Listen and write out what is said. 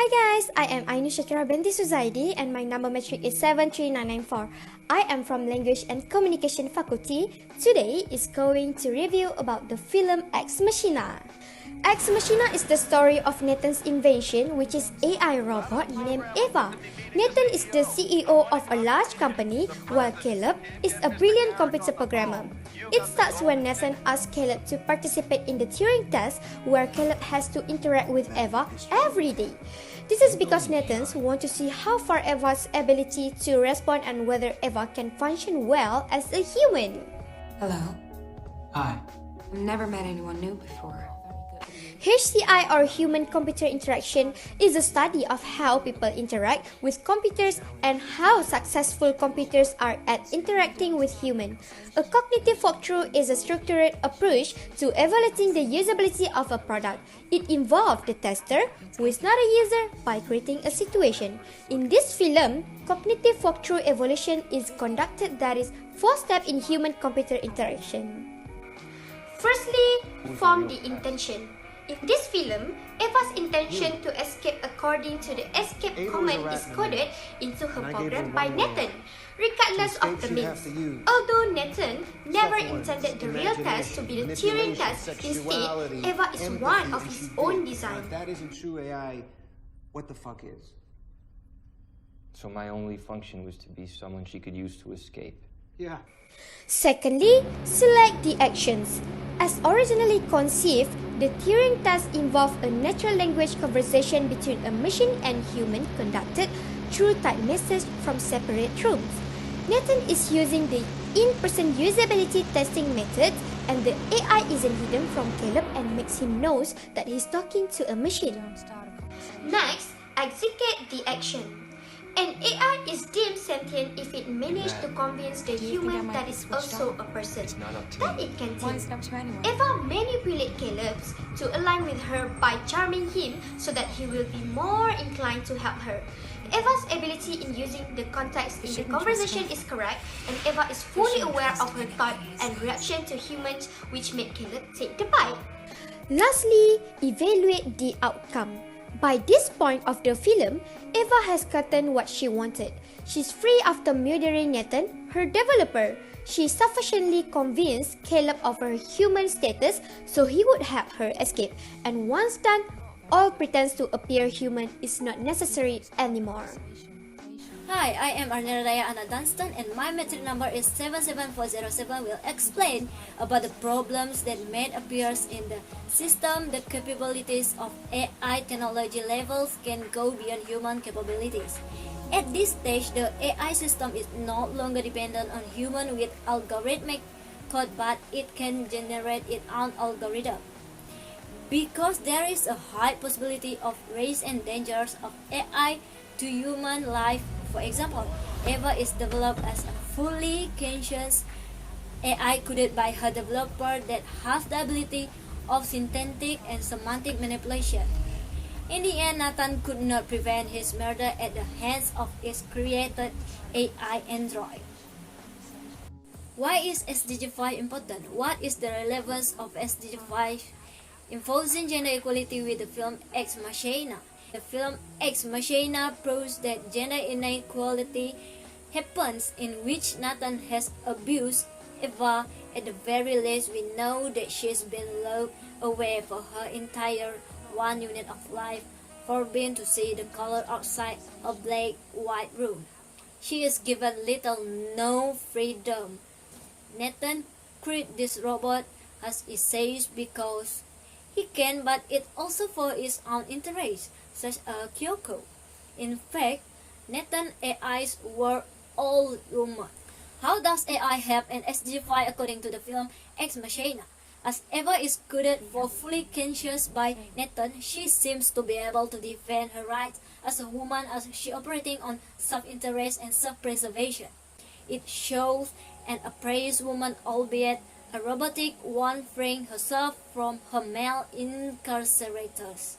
Hi guys, I am Ainu Shakira binti Suzaidi and my number metric is 73994. I am from Language and Communication Faculty. Today is going to review about the film Ex Machina. Ex Machina is the story of Nathan's invention, which is AI robot named Eva. Nathan is the CEO of a large company, while Caleb is a brilliant computer programmer. It starts when Nathan asks Caleb to participate in the Turing test, where Caleb has to interact with Eva every day. This is because Nathan wants to see how far Eva's ability to respond and whether Eva can function well as a human. Hello. Hi. I've never met anyone new before. HCI or human-computer interaction is a study of how people interact with computers and how successful computers are at interacting with humans. A cognitive walkthrough is a structured approach to evaluating the usability of a product. It involves the tester, who is not a user, by creating a situation. In this film, cognitive walkthrough evaluation is conducted, that is 4 steps in human-computer interaction. Firstly, form the intention. In this film, Eva's intention to escape according to the escape command is coded into her program by Nathan, regardless of the means. Although Nathan never intended the real test to be the Turing test, instead, Eva is one of his own design. If that isn't true AI, what the fuck is? So my only function was to be someone she could use to escape. Yeah. Secondly, select the actions. As originally conceived, the Turing test involved a natural language conversation between a machine and human conducted through typed message from separate rooms. Nathan is using the in-person usability testing method, and the AI isn't hidden from Caleb and makes him know that he's talking to a machine. Next, execute the action. An AI is deemed sentient if it managed to convince the human that it's also a person, that it can think. Eva manipulates Caleb to align with her by charming him so that he will be more inclined to help her. Eva's ability in using the context in the conversation is correct, and Eva is fully aware of her thought and reaction to humans, which made Caleb take the bite. Lastly, evaluate the outcome. By this point of the film, Eva has gotten what she wanted. She's free after murdering Nathan, her developer. She sufficiently convinced Caleb of her human status so he would help her escape. And once done, all pretense to appear human is not necessary anymore. Hi, I am Arneradaya Anna Dunstan and my metric number is 77407. Will explain about the problems that may appear in the system. The capabilities of AI technology levels can go beyond human capabilities. At this stage, the AI system is no longer dependent on human with algorithmic code, but it can generate its own algorithm. Because there is a high possibility of risks and dangers of AI to human life. For example, Eva is developed as a fully conscious AI coded by her developer that has the ability of synthetic and semantic manipulation. In the end, Nathan could not prevent his murder at the hands of his created AI android. Why is SDG 5 important? What is the relevance of SDG 5 enforcing gender equality with the film Ex Machina? The film Ex Machina proves that gender inequality happens, in which Nathan has abused Eva. At the very least, we know that she's been locked away for her entire 1 unit of life, forbidden to see the color outside a black-white room. She is given little no freedom. Nathan created this robot, as he says, because he can, but it also for his own interest, such as Kyoko. In fact, Nathan AIs were all human. How does AI help an SG5 according to the film Ex Machina? As Eva is coded for fully conscious by Nathan, she seems to be able to defend her rights as a woman, as she operating on self-interest and self-preservation. It shows an appraised woman, albeit a robotic one, freeing herself from her male incarcerators.